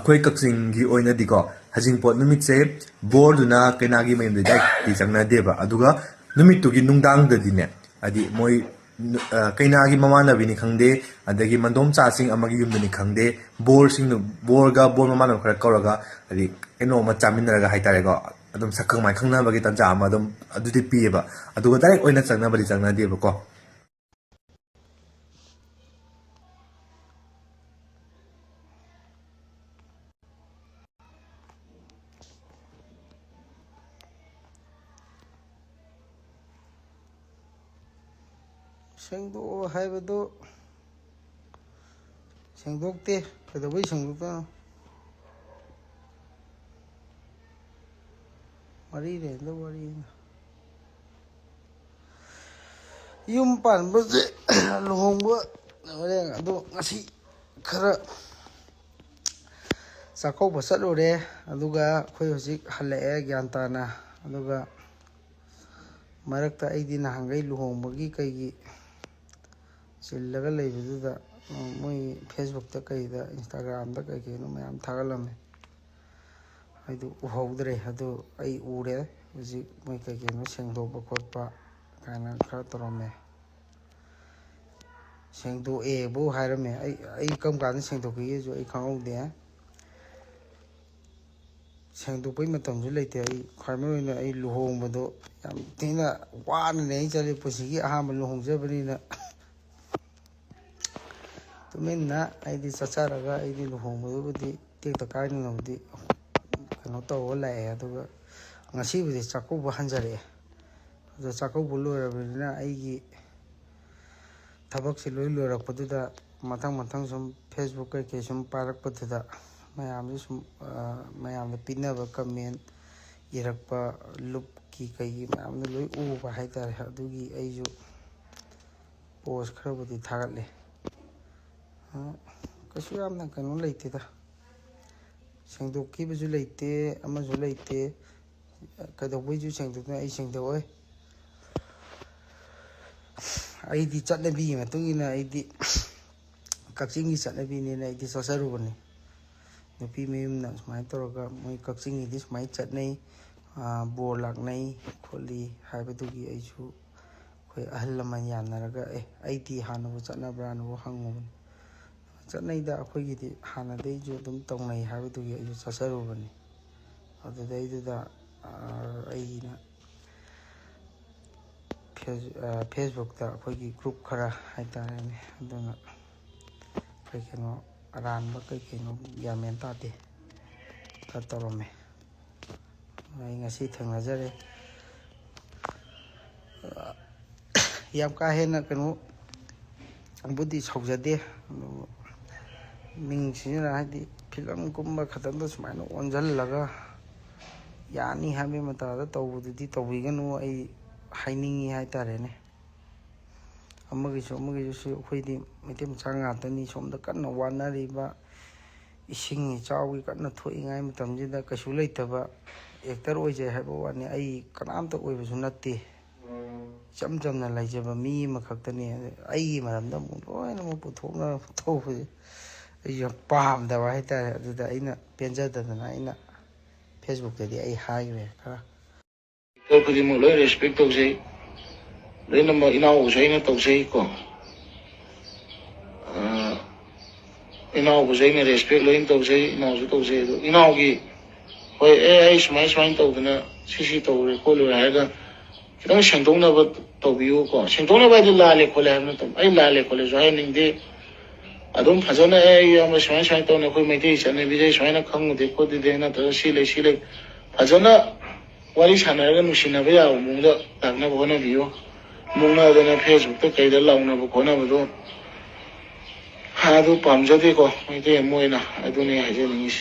ꯑꯩꯈꯣꯏ ꯀꯛꯆꯤꯡꯒꯤ ꯑꯣꯏꯅꯗꯤꯀꯣ ꯍꯖꯤꯡꯄꯣꯠ ꯅꯨꯃꯤꯠꯁꯦ ꯕꯣꯔꯗꯨꯅ ꯀꯩꯅꯥꯒꯤ ꯃꯌꯨꯝꯗ ꯗꯥꯏꯔꯦꯛꯇꯤ ꯆꯪꯅꯗꯦꯕ ꯑꯗꯨꯒ ꯅꯨꯃꯤꯠꯇꯨꯒꯤ ꯅꯨꯡꯗꯥꯡꯗꯗꯤꯅꯦ ꯍꯥꯏꯗꯤ ꯃꯣꯏ ꯀꯩꯅꯥꯒꯤ ꯃꯃꯥꯟꯅꯕꯤꯅꯤ ꯈꯪꯗꯦ ꯑꯗꯒꯤ ꯃꯟꯗꯣꯝꯆꯥꯁꯤꯡ ꯑꯃꯒꯤ ꯌꯨꯝꯗꯅꯤ ꯈꯪꯗꯦ ꯕꯣꯔꯁꯤꯡꯗꯨ ꯕꯣꯔꯒ ꯕꯣꯔ ꯃꯃꯥꯟꯅꯕ ꯈꯔ ꯀꯧꯔꯒ ꯍꯥꯏꯗꯤ ꯀꯩꯅꯣꯝꯃ ꯆꯥꯃꯤꯟꯅꯔꯒ ꯍꯥꯏꯇꯥꯔꯦꯀꯣ ꯑꯗꯨꯝ ꯁꯛꯈꯪ ꯃꯥꯏꯈꯪꯅꯕꯒꯤ ꯇꯥꯟꯖꯥ ꯑꯃ ꯑꯗꯨꯝ ꯑꯗꯨꯗꯤ ꯄꯤꯌꯦꯕ ꯑꯗꯨꯒ ꯗꯥꯏꯔꯦꯛ ꯑꯣꯏꯅ ꯆꯪꯅꯕꯗꯤ ꯆꯪꯅꯗꯦꯕꯀꯣ ꯁꯦꯡꯗꯣꯛꯑꯣ ꯍꯥꯏꯕꯗꯨ ꯁꯦꯡꯗꯣꯛꯇꯦ ꯀꯩꯗꯧꯕꯩ ꯁꯦꯡꯗꯣꯛꯇꯣꯏꯅꯣ ꯃꯔꯤꯔꯦꯗ ꯋꯥꯔꯤꯅ ꯌꯨꯝ ꯄꯥꯟꯕꯁꯦ ꯂꯨꯍꯣꯡꯕ ꯍꯣꯔꯦꯟ ꯑꯗꯣ ꯉꯁꯤ ꯈꯔ ꯆꯥꯛꯀꯧꯕ ꯆꯠꯂꯨꯔꯦ ꯑꯗꯨꯒ ꯑꯩꯈꯣꯏ ꯍꯧꯖꯤꯛ ꯍꯜꯂꯛꯑꯦ ꯒ꯭ꯌꯥꯟ ꯇꯥꯅ ꯑꯗꯨꯒ ꯃꯔꯛꯇ ꯑꯩꯗꯤ ꯅꯍꯥꯟꯈꯩ ꯂꯨꯍꯣꯡꯕꯒꯤ ꯀꯩꯒꯤ ꯆꯤꯜꯂꯒ ꯂꯩꯕꯗꯨꯗ ꯃꯣꯏ ꯐꯦꯁꯕꯨꯛꯇ ꯀꯩꯗ ꯏꯟꯁꯇꯥꯒ꯭ꯔꯥꯝꯗ ꯀꯩꯀꯩꯅꯣ ꯃꯌꯥꯝ ꯊꯥꯒꯠꯂꯝꯃꯦ ꯑꯩꯗꯨ ꯎꯍꯧꯗ꯭ꯔꯦ ꯑꯗꯨ ꯑꯩ ꯎꯔꯦ ꯍꯧꯖꯤꯛ ꯃꯣꯏ ꯀꯩꯀꯩꯅꯣ ꯁꯦꯡꯗꯣꯛꯄ ꯈꯣꯠꯄ ꯀꯥꯏꯅ ꯈꯔ ꯇꯧꯔꯝꯃꯦ ꯁꯦꯡꯗꯣꯛꯑꯦꯕꯨ ꯍꯥꯏꯔꯝꯃꯦ ꯑꯩ ꯀꯔꯝ ꯀꯥꯟꯗ ꯁꯦꯡꯗꯣꯛꯈꯤꯒꯦꯁꯨ ꯑꯩ ꯈꯪꯍꯧꯗꯦ ꯁꯦꯡꯗꯣꯛꯄꯩ ꯃꯇꯝꯁꯨ ꯂꯩꯇꯦ ꯑꯩ ꯈ꯭ꯋꯥꯏ ꯃꯔꯨ ꯑꯣꯏꯅ ꯑꯩ ꯂꯨꯍꯣꯡꯕꯗꯣ ꯌꯥꯝ ꯊꯤꯅ ꯋꯥꯅꯅꯦ ꯑꯩ ꯆꯠꯂꯤ ꯄꯨꯟꯁꯤꯒꯤ ꯑꯍꯥꯟꯕ ꯂꯨꯍꯣꯡꯖꯕꯅꯤꯅ ꯇꯨꯃꯤꯟꯅ ꯑꯩꯗꯤ ꯆꯠꯆꯔꯒ ꯑꯩꯗꯤ ꯂꯨꯍꯣꯡꯕꯗꯨꯕꯨꯗꯤ ꯇꯦꯛꯇ ꯀꯥꯏꯅꯅꯕꯨꯗꯤ ꯀꯩꯅꯣ ꯇꯧꯔꯒ ꯂꯥꯛꯑꯦ ꯑꯗꯨꯒ ꯉꯁꯤꯕꯨꯗꯤ ꯆꯥꯛꯀꯧꯕ ꯍꯟꯖꯔꯛꯑꯦ ꯑꯗꯣ ꯆꯥꯛꯀꯧꯕ ꯂꯣꯏꯔꯕꯅꯤꯅ ꯑꯩꯒꯤ ꯊꯕꯛꯁꯦ ꯂꯣꯏ ꯂꯣꯏꯔꯛꯄꯗꯨꯗ ꯃꯊꯪ ꯃꯊꯪ ꯁꯨꯝ ꯐꯦꯁꯕꯨꯛ ꯀꯩꯀꯩ ꯁꯨꯝ ꯄꯥꯏꯔꯛꯄꯗꯨꯗ ꯃꯌꯥꯝꯁꯦ ꯁꯨꯝ ꯃꯌꯥꯝꯗ ꯄꯤꯅꯕ ꯀꯃꯦꯟ ꯏꯔꯛꯄ ꯂꯨꯞꯀꯤ ꯀꯩꯒꯤ ꯃꯌꯥꯝꯗꯣ ꯂꯣꯏ ꯎꯕ ꯍꯥꯏꯇꯥꯔꯦ ꯑꯗꯨꯒꯤ ꯑꯩꯁꯨ ꯄꯣꯁ ꯈꯔꯕꯨꯗꯤ ꯊꯥꯒꯠꯂꯦ ꯀꯩꯁꯨ ꯌꯥꯝꯅ ꯀꯩꯅꯣ ꯂꯩꯇꯦꯗ ꯁꯦꯡꯗꯣꯛꯈꯤꯕꯁꯨ ꯂꯩꯇꯦ ꯑꯃꯁꯨ ꯂꯩꯇꯦ ꯀꯩꯗꯧꯕꯩꯁꯨ ꯁꯦꯡꯗꯣꯛꯇꯣꯏꯅꯣ ꯑꯩ ꯁꯦꯡꯗꯣꯛꯑꯣꯏ ꯑꯩꯗꯤ ꯆꯠꯅꯕꯤꯒꯤ ꯃꯇꯨꯡ ꯏꯟꯅ ꯑꯩꯗꯤ ꯀꯛꯆꯤꯡꯒꯤ ꯆꯠꯅꯕꯤꯅꯦꯅ ꯑꯩꯗꯤ ꯆꯠꯆꯔꯨꯕꯅꯤ ꯅꯨꯄꯤ ꯃꯌꯨꯝꯅ ꯁꯨꯃꯥꯏꯅ ꯇꯧꯔꯒ ꯃꯣꯏ ꯀꯛꯆꯤꯡꯒꯤꯗꯤ ꯁꯨꯃꯥꯏꯅ ꯆꯠꯅꯩ ꯕꯣꯔ ꯂꯥꯛꯅꯩ ꯈꯣꯠꯂꯤ ꯍꯥꯏꯕꯗꯨꯒꯤ ꯑꯩꯁꯨ ꯑꯩꯈꯣই ꯑꯍꯜ ꯂꯃꯟ ꯌꯥꯅꯔꯒ ꯑꯩꯗꯤ ꯍꯥꯟꯅꯕꯨ ꯆꯠꯅꯕ꯭ꯔꯥꯅꯕꯨ ꯍꯪꯉꯨꯕꯅꯤ ꯆꯠꯅꯩꯗ ꯑꯩꯈꯣꯏꯒꯤꯗꯤ ꯍꯥꯟꯅꯗꯩꯁꯨ ꯑꯗꯨꯝ ꯇꯧꯅꯩ ꯍꯥꯏꯕꯗꯨꯒꯤ ꯑꯩꯁꯨ ꯆꯠꯆꯔꯨꯕꯅꯤ ꯑꯗꯨꯗꯩꯗꯨꯗ ꯑꯩꯅ ꯐꯦꯁꯕꯨꯛꯇ ꯑꯩꯈꯣꯏꯒꯤ ꯒ꯭ꯔꯨꯞ ꯈꯔ ꯍꯥꯏꯇꯥꯔꯦꯅꯦ ꯑꯗꯨꯅ ꯀꯩ ꯀꯩꯅꯣ ꯑꯔꯥꯟꯕ ꯀꯩ ꯀꯩꯅꯣ ꯒ꯭ꯌꯥꯟ ꯃꯦꯟ ꯇꯥꯗꯦ ꯈꯔ ꯇꯧꯔꯝꯃꯦ ꯑꯩ ꯉꯁꯤ ꯊꯦꯡꯅꯖꯔꯦ ꯌꯥꯝ ꯀꯥ ꯍꯦꯟꯅ ꯀꯩꯅꯣꯕꯨꯗꯤ ꯁꯧꯖꯗꯦ ꯑꯗꯨꯕꯨ ꯃꯤꯡ ꯁꯤꯖꯤꯟꯅ ꯍꯥꯏꯗꯤ ꯐꯤꯂꯝꯒꯨꯝꯕ ꯈꯛꯇꯪꯗ ꯁꯨꯃꯥꯏꯅ ꯑꯣꯟꯁꯤꯜꯂꯒ ꯌꯥꯅꯤ ꯍꯥꯏꯕꯒꯤ ꯃꯇꯥꯗ ꯇꯧꯕꯗꯨꯗꯤ ꯇꯧꯕꯤꯒꯅꯨ ꯑꯩ ꯍꯥꯏꯅꯤꯡꯉꯤ ꯍꯥꯏꯇꯥꯔꯦꯅꯦ ꯑꯃꯒꯤꯁꯨ ꯑꯩꯈꯣꯏꯗꯤ ꯃꯩꯇꯩ ꯃꯆꯥ ꯉꯥꯛꯇꯅꯤ ꯁꯣꯝꯗ ꯀꯟꯅ ꯋꯥꯅꯔꯤꯕ ꯏꯁꯤꯡ ꯏꯆꯥꯎꯒꯤ ꯀꯟꯅ ꯊꯣꯛꯏꯉꯥꯏ ꯃꯇꯝꯁꯤꯗ ꯀꯩꯁꯨ ꯂꯩꯇꯕ ꯑꯦꯛꯇꯔ ꯑꯣꯏꯖꯩ ꯍꯥꯏꯕ ꯋꯥꯅꯤ ꯑꯩ ꯀꯅꯥꯝꯇ ꯑꯣꯏꯕꯁꯨ ꯅꯠꯇꯦ ꯏꯆꯝ ꯆꯝꯅ ꯂꯩꯖꯕ ꯃꯤ ꯑꯃꯈꯛꯇꯅꯤ ꯑꯩꯒꯤ ꯃꯔꯝꯗ ꯑꯃꯨꯛ ꯂꯣꯏꯅꯃꯛ ꯄꯨꯊꯣꯛꯅꯔ ꯇꯧꯕꯁꯦ ꯑꯩꯁꯨ ꯌꯥꯝ ꯄꯥꯝꯗꯕ ꯍꯥꯏꯇꯥꯔꯦ ꯑꯗꯨꯗ ꯑꯩꯅ ꯄꯦꯟꯖꯗꯗꯅ ꯑꯩꯅ ꯐꯦꯁꯕꯨꯛꯇꯗꯤ ꯑꯩ ꯍꯥꯏꯈ꯭ꯔꯦ ꯈꯔ ꯈꯨꯗꯤꯡꯃꯛ ꯂꯣꯏ ꯔꯦꯁꯄꯦꯛ ꯇꯧꯖꯩ ꯂꯣꯏꯅꯃꯛ ꯏꯅꯥꯎꯕꯁꯨ ꯑꯩꯅ ꯇꯧꯖꯩꯀꯣ ꯏꯅꯥꯎꯕꯁꯨ ꯑꯩꯅ ꯔꯦꯁꯄꯦꯛ ꯂꯣꯏꯅ ꯇꯧꯖꯩ ꯏꯅꯥꯎꯁꯨ ꯇꯧꯖꯩ ꯑꯗꯣ ꯏꯅꯥꯎꯒꯤ ꯍꯣꯏ ꯑꯩ ꯁꯨꯃꯥꯏꯅ ꯇꯧꯗꯅ ꯁꯤ ꯇꯧꯔꯦ ꯈꯣꯠꯂꯨꯔꯦ ꯍꯥꯏꯔꯒ खितंग सेंदोंनबा तौबियो को सेंदोंनबा इदि लाले खोले है नतम आई लाले खोले जो है निंगदे अदुम फजना ए हम स्वाय स्वाय तौने कोई मैते चने बिजे स्वायना खंगदे खोदे ना तो सिले फजना वारी सानरगा नुसिनबा या मुंगदा तागना बना बियो मुंगना दना फेसबुक तो कैदा लाउनबा कोनबदो हादु पामजदे को मैते मोइना अदुने हाजे निस